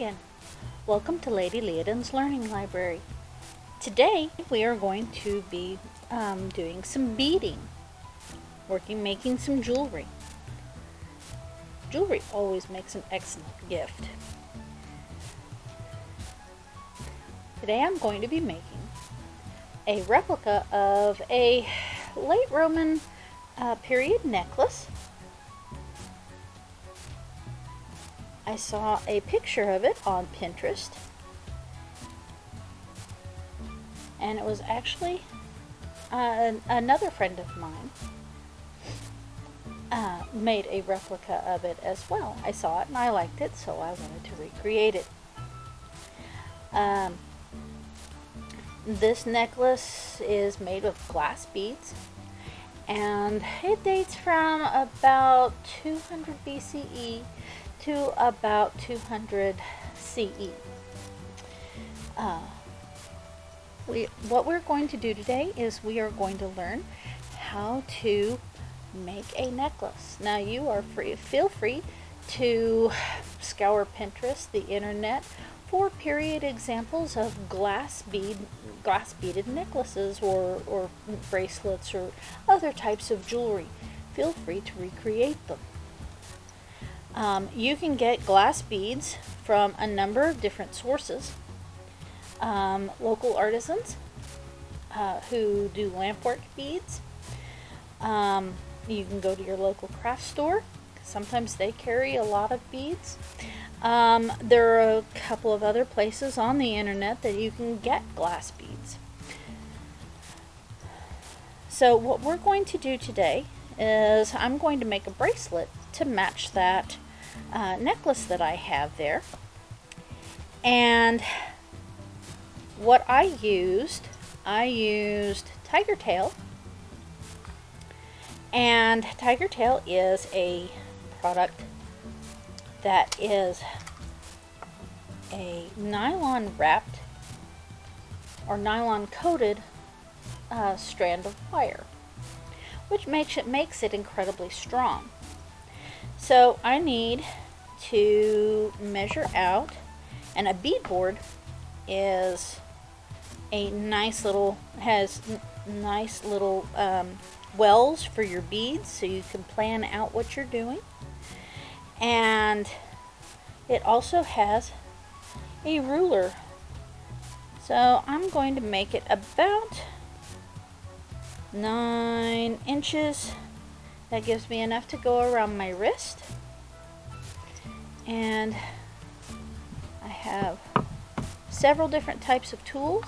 again. Welcome to Lady Liadan's Learning Library. Today we are going to be doing some beading, making some jewelry. Jewelry always makes an excellent gift. Today I'm going to be making a replica of a late Roman period necklace. I saw a picture of it on Pinterest, and it was actually another friend of mine made a replica of it as well. I saw it and I liked it, so I wanted to recreate it. This necklace is made of glass beads, and it dates from about 200 BCE to about 200 CE. What we're going to do today is we are going to learn how to make a necklace. Now feel free to scour Pinterest, the internet, for period examples of glass beaded necklaces or bracelets or other types of jewelry. Feel free to recreate them. You can get glass beads from a number of different sources. Local artisans who do lampwork beads. You can go to your local craft store. Sometimes they carry a lot of beads. There are a couple of other places on the internet that you can get glass beads. So what we're going to do today is I'm going to make a bracelet to match that necklace that I have there. And what I used tiger tail. And tiger tail is a product that is a nylon wrapped or nylon coated strand of wire, which makes it incredibly strong. So I need to measure out, and a beadboard is a nice little wells for your beads, so you can plan out what you're doing. And it also has a ruler. So I'm going to make it about 9 inches. That gives me enough to go around my wrist. And I have several different types of tools.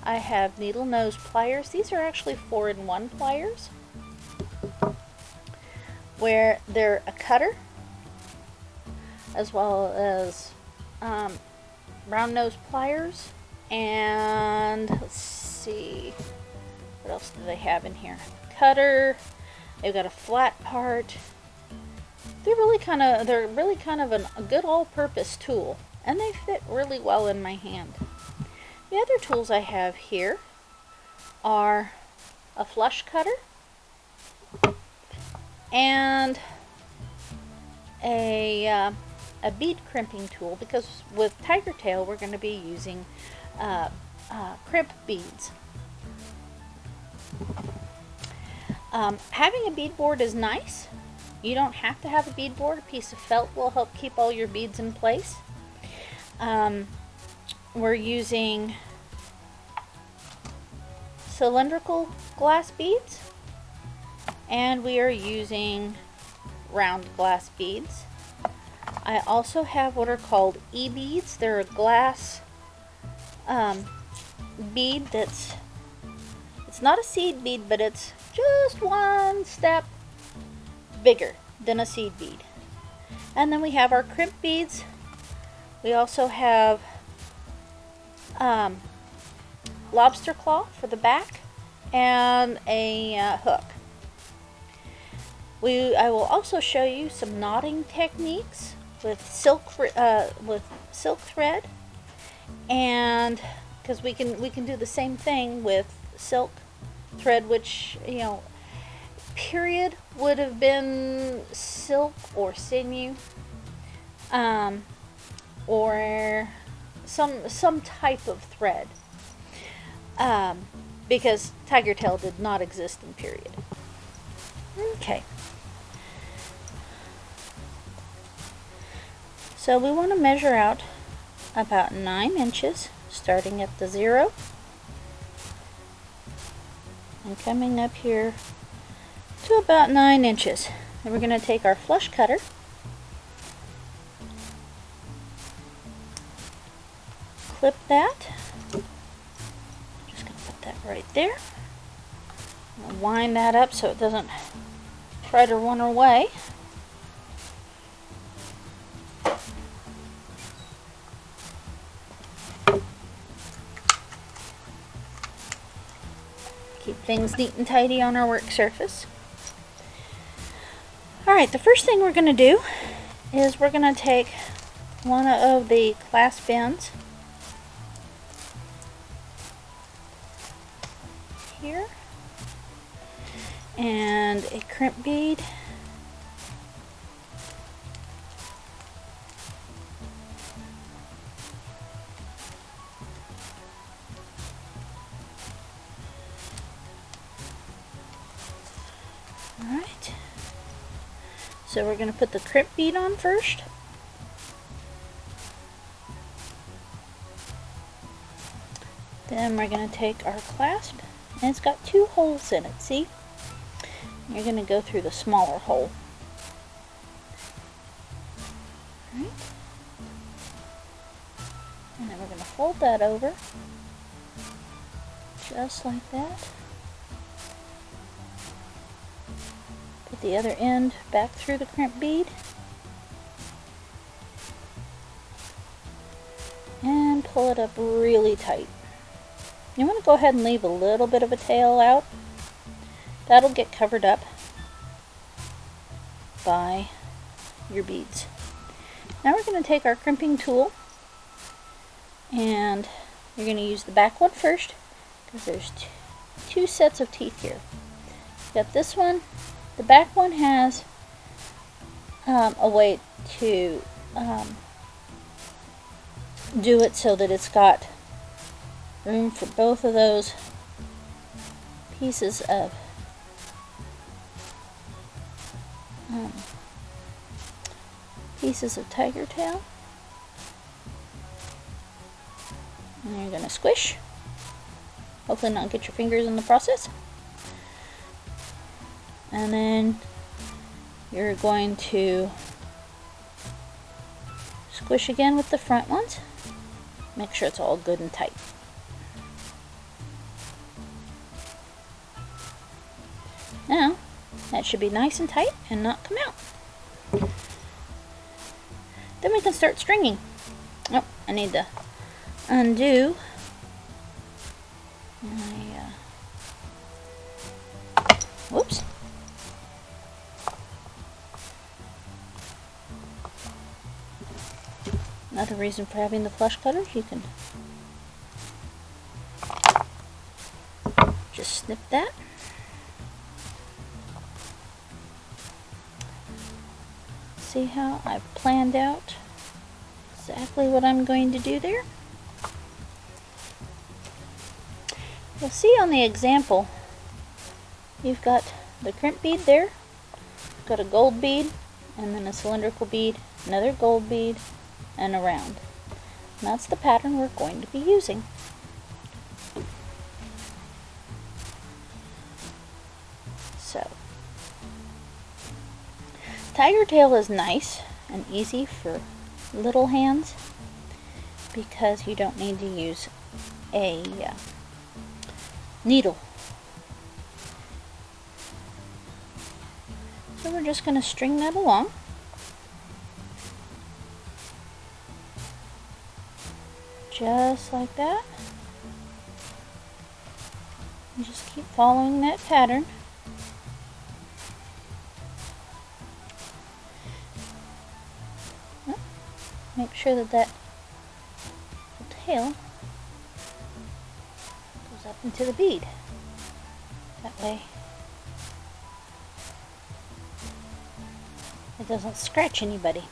I have needle nose pliers. These are actually 4-in-1 pliers, where they're a cutter as well as round nose pliers. And let's see, what else do they have in here? Cutter. They've got a flat part. They're really kind of a good all-purpose tool, and they fit really well in my hand. The other tools I have here are a flush cutter and a bead crimping tool, because with tiger tail we're going to be using crimp beads. Having a beadboard is nice. You don't have to have a beadboard. A piece of felt will help keep all your beads in place. We're using cylindrical glass beads, and we are using round glass beads. I also have what are called e-beads. They're a glass bead it's not a seed bead, but it's just one step bigger than a seed bead. And then we have our crimp beads. We also have lobster claw for the back and a hook. I will also show you some knotting techniques with silk thread, and because we can do the same thing with silk thread, which period would have been silk or sinew. or some type of thread, because tiger tail did not exist in period. Okay. So we want to measure out about 9 inches, starting at the 0 and coming up here to about 9 inches. Then we're going to take our flush cutter, clip that. Just going to put that right there. I'm going to wind that up so it doesn't try to run away. Keep things neat and tidy on our work surface. Alright, the first thing we're going to do is we're going to take one of the clasp ends here and a crimp bead. Alright, so we're going to put the crimp bead on first. Then we're going to take our clasp, and it's got 2 holes in it, see? You're going to go through the smaller hole. Alright. And then we're going to fold that over, just like that. Put the other end back through the crimp bead. And pull it up really tight. You want to go ahead and leave a little bit of a tail out. That'll get covered up by your beads. Now we're going to take our crimping tool, and you're going to use the back one first, because there's two sets of teeth here. You got this one. The back one has a way to do it so that it's got room for both of those pieces of tiger tail. And you're going to squish. Hopefully not get your fingers in the process. And then you're going to squish again with the front ones. Make sure it's all good and tight. Now, that should be nice and tight and not come out. Then we can start stringing. Oh, I need to undo my, whoops. Another reason for having the flush cutter, you can just snip that. See how I've planned out exactly what I'm going to do there? You'll see on the example, you've got the crimp bead there, you've got a gold bead, and then a cylindrical bead, another gold bead, and a round. And that's the pattern we're going to be using. So, tiger tail is nice and easy for little hands because you don't need to use a needle. So we're just going to string that along. Just like that. And just keep following that pattern. Make sure that that tail goes up into the bead. That way it doesn't scratch anybody.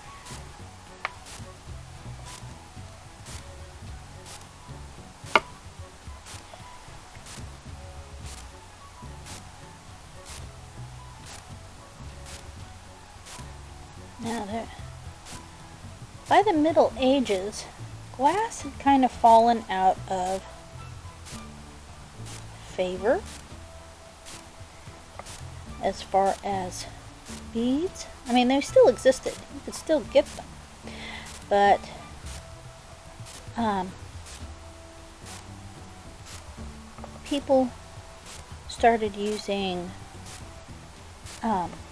by the Middle Ages, glass had kind of fallen out of favor as far as beads. I mean, they still existed. You could still get them. But people started using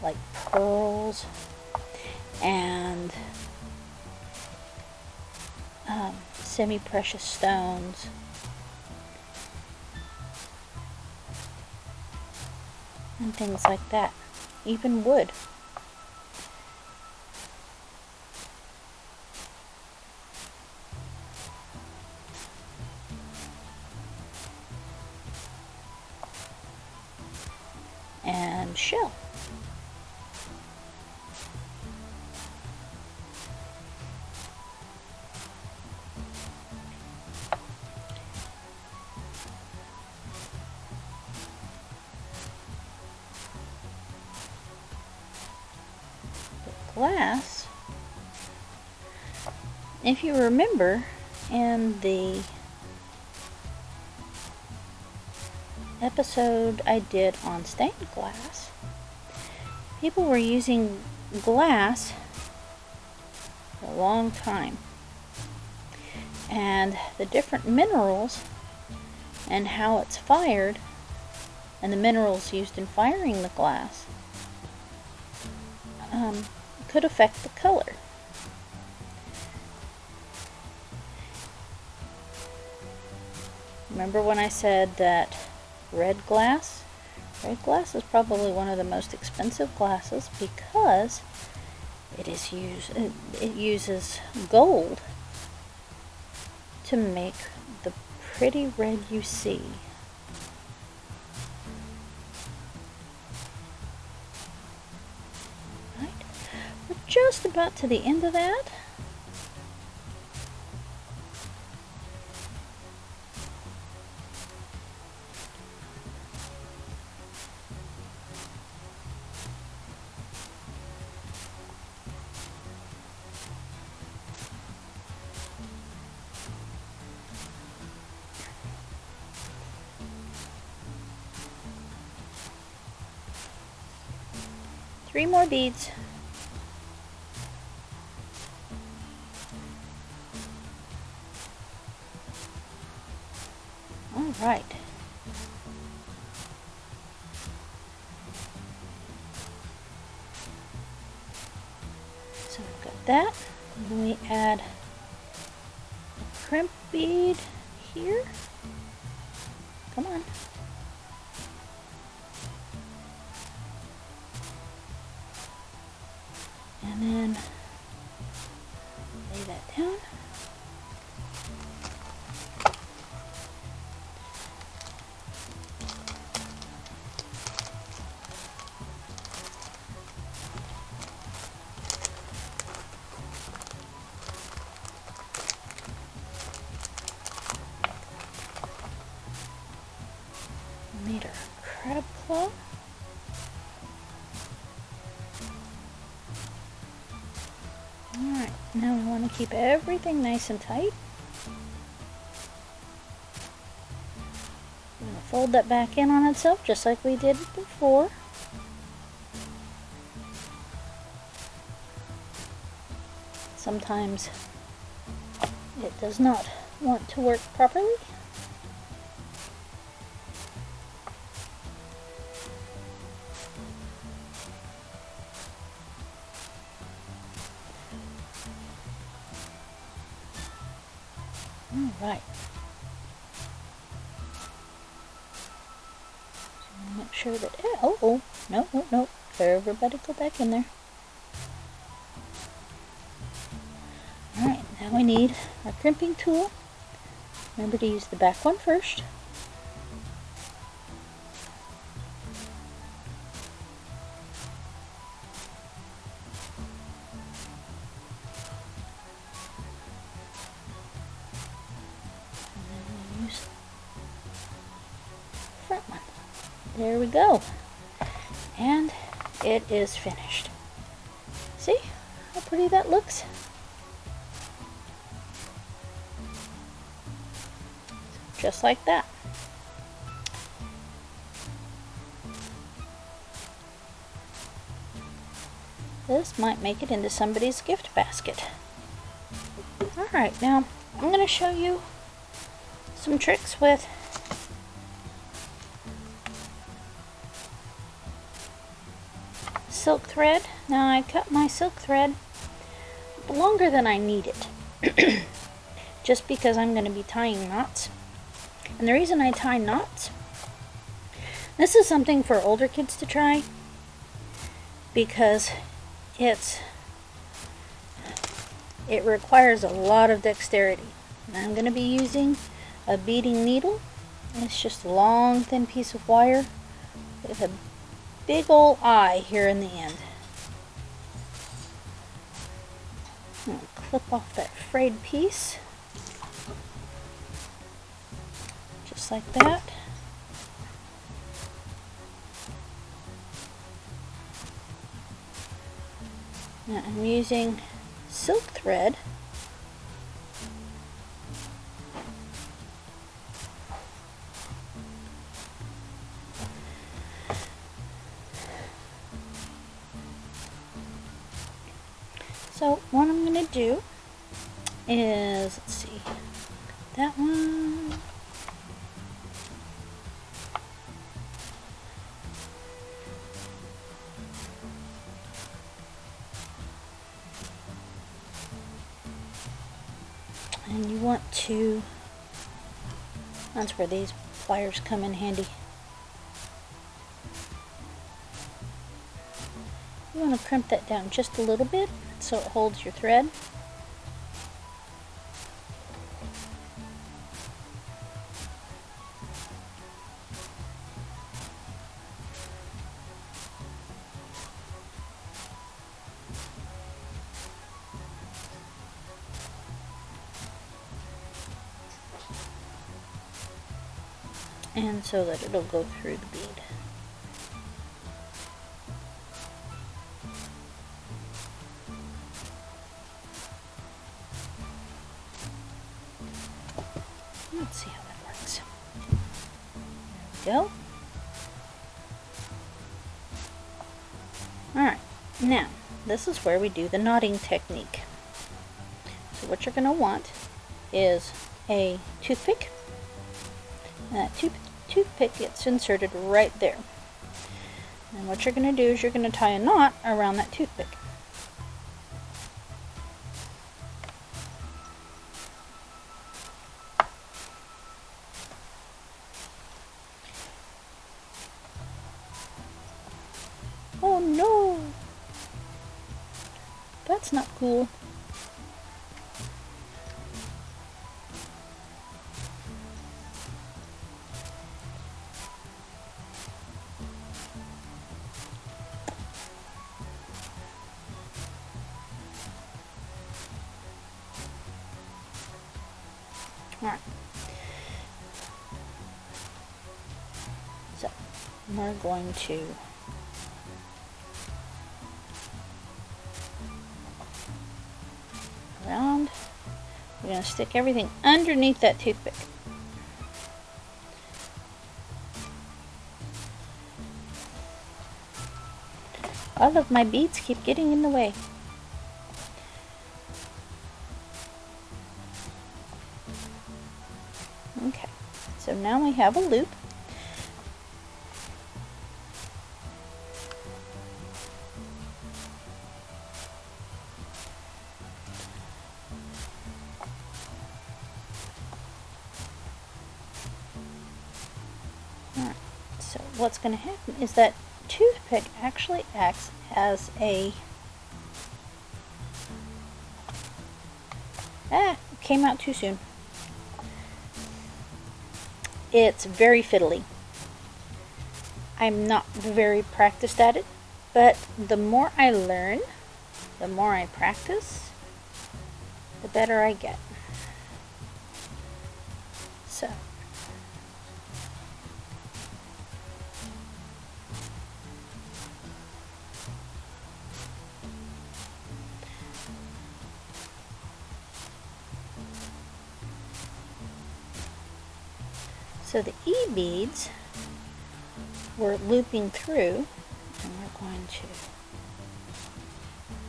like pearls and semi-precious stones. And things like that. Even wood. And shell. Glass, if you remember in the episode I did on stained glass, people were using glass for a long time, and the different minerals and how it's fired and the minerals used in firing the glass could affect the color. Remember when I said that red glass is probably one of the most expensive glasses because it uses gold to make the pretty red you see. Just about to the end of that. Three more beads. Right. So we've got that. And then we add a crimp bead here. Come on. And then lay that down. Made our crab claw. Alright, now we want to keep everything nice and tight. We're going to fold that back in on itself just like we did before. Sometimes it does not want to work properly. Alright. So make sure that no. Everybody go back in there. Alright, now we need our crimping tool. Remember to use the back one first. There we go. And it is finished. See how pretty that looks? Just like that. This might make it into somebody's gift basket. Alright, now I'm going to show you some tricks with silk thread. Now I cut my silk thread longer than I need it, just because I'm going to be tying knots. And the reason I tie knots, this is something for older kids to try, because it requires a lot of dexterity. And I'm going to be using a beading needle. It's just a long thin piece of wire with a big old eye here in the end. I'm going to clip off that frayed piece, just like that. Now I'm using silk thread So what I'm going to do is, let's see, that one, and you want to, that's where these pliers come in handy. You want to crimp that down just a little bit so it holds your thread. And so that it'll go through the bead. Let's see how that works. There we go. Alright, now this is where we do the knotting technique. So what you're going to want is a toothpick. And that toothpick gets inserted right there. And what you're going to do is you're going to tie a knot around that toothpick. Oh no! That's not cool. Alright. So, we're going to around. We're going to stick everything underneath that toothpick. All of my beads keep getting in the way. Okay, so now we have a loop. Alright, so what's going to happen is that toothpick actually acts as a... it came out too soon. It's very fiddly. I'm not very practiced at it, but the more I learn, the more I practice, the better I get. So, So the E beads we're looping through, and we're going to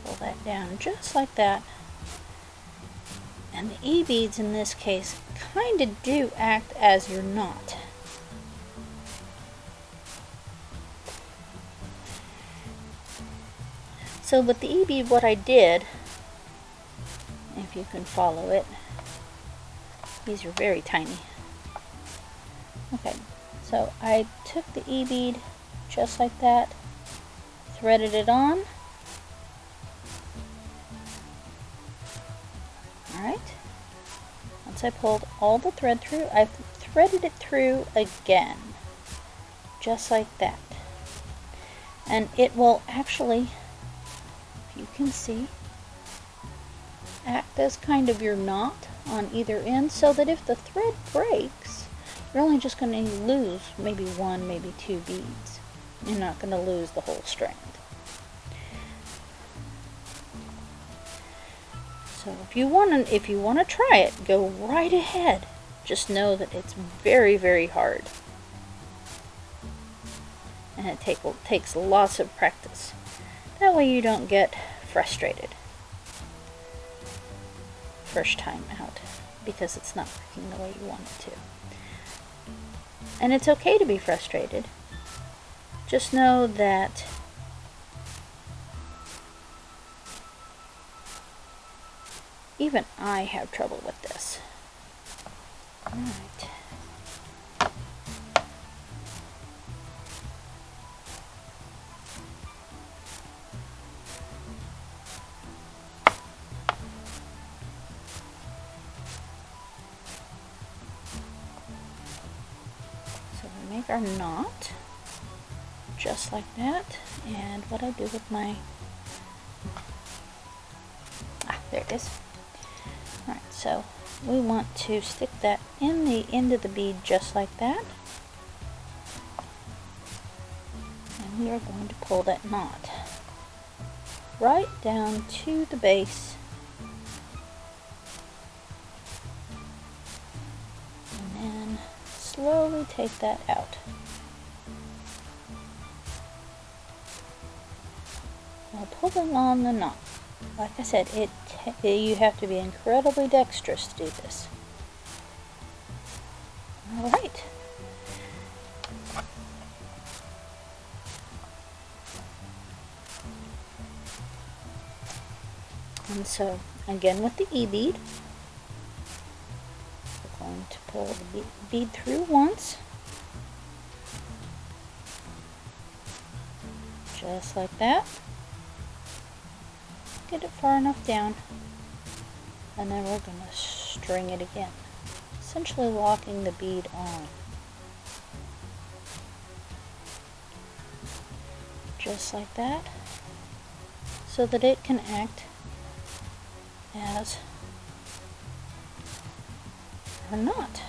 pull that down just like that. And the E beads in this case kind of do act as your knot. So with the E bead, what I did, if you can follow it, these are very tiny. Okay, so I took the E bead just like that, threaded it on. Alright, once I pulled all the thread through, I threaded it through again, just like that. And it will actually, if you can see, act as kind of your knot on either end, so that if the thread breaks, you're only just going to lose maybe one, maybe two beads. You're not going to lose the whole strand. So if you want to try it, go right ahead. Just know that it's very, very hard, and it takes lots of practice. That way you don't get frustrated first time out because it's not working the way you want it to. And it's okay to be frustrated. Just know that even I have trouble with this. Alright. So we make our knot just like that, and what I do with my, there it is. Alright, so we want to stick that in the end of the bead just like that, and we are going to pull that knot right down to the base, and then slowly take that out. While pulling on the knot. Like I said, you have to be incredibly dexterous to do this. Alright. And so, again with the E bead, we're going to pull the bead through once. Just like that. Get it far enough down, and then we're going to string it again, essentially locking the bead on. Just like that, so that it can act as our knot.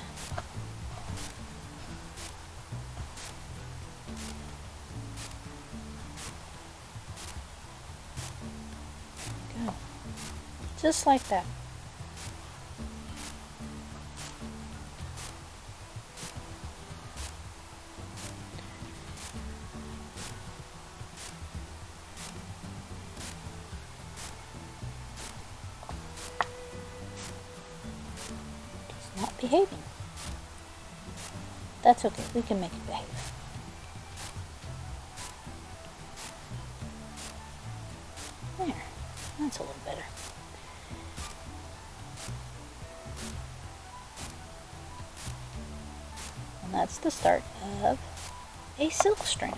Just like that. It's not behaving. That's okay, we can make it behave. There, that's a little better. That's the start of a silk strand.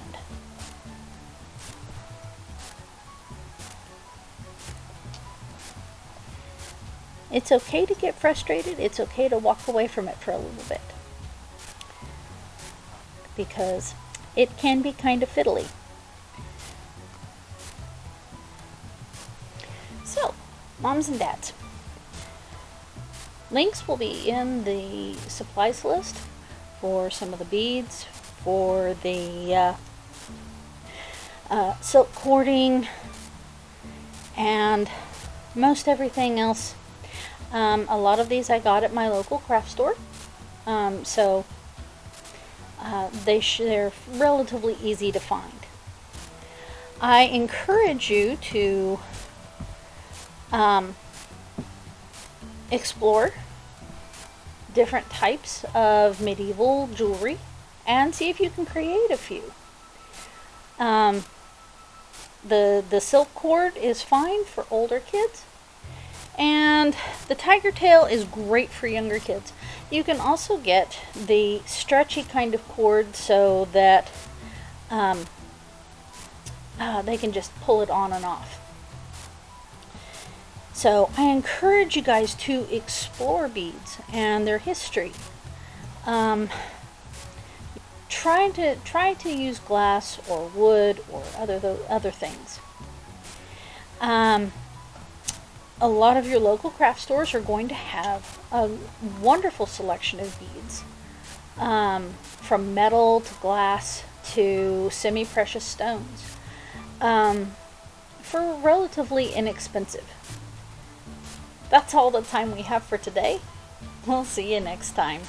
It's okay to get frustrated. It's okay to walk away from it for a little bit, because it can be kind of fiddly. So, moms and dads, links will be in the supplies list for some of the beads, for the silk cording, and most everything else. A lot of these I got at my local craft store, so They're relatively easy to find. I encourage you to explore different types of medieval jewelry and see if you can create a few. The silk cord is fine for older kids, and the tiger tail is great for younger kids. You can also get the stretchy kind of cord so that they can just pull it on and off. So I encourage you guys to explore beads and their history. Try to use glass or wood or other things. A lot of your local craft stores are going to have a wonderful selection of beads, from metal to glass to semi-precious stones, for relatively inexpensive. That's all the time we have for today. We'll see you next time.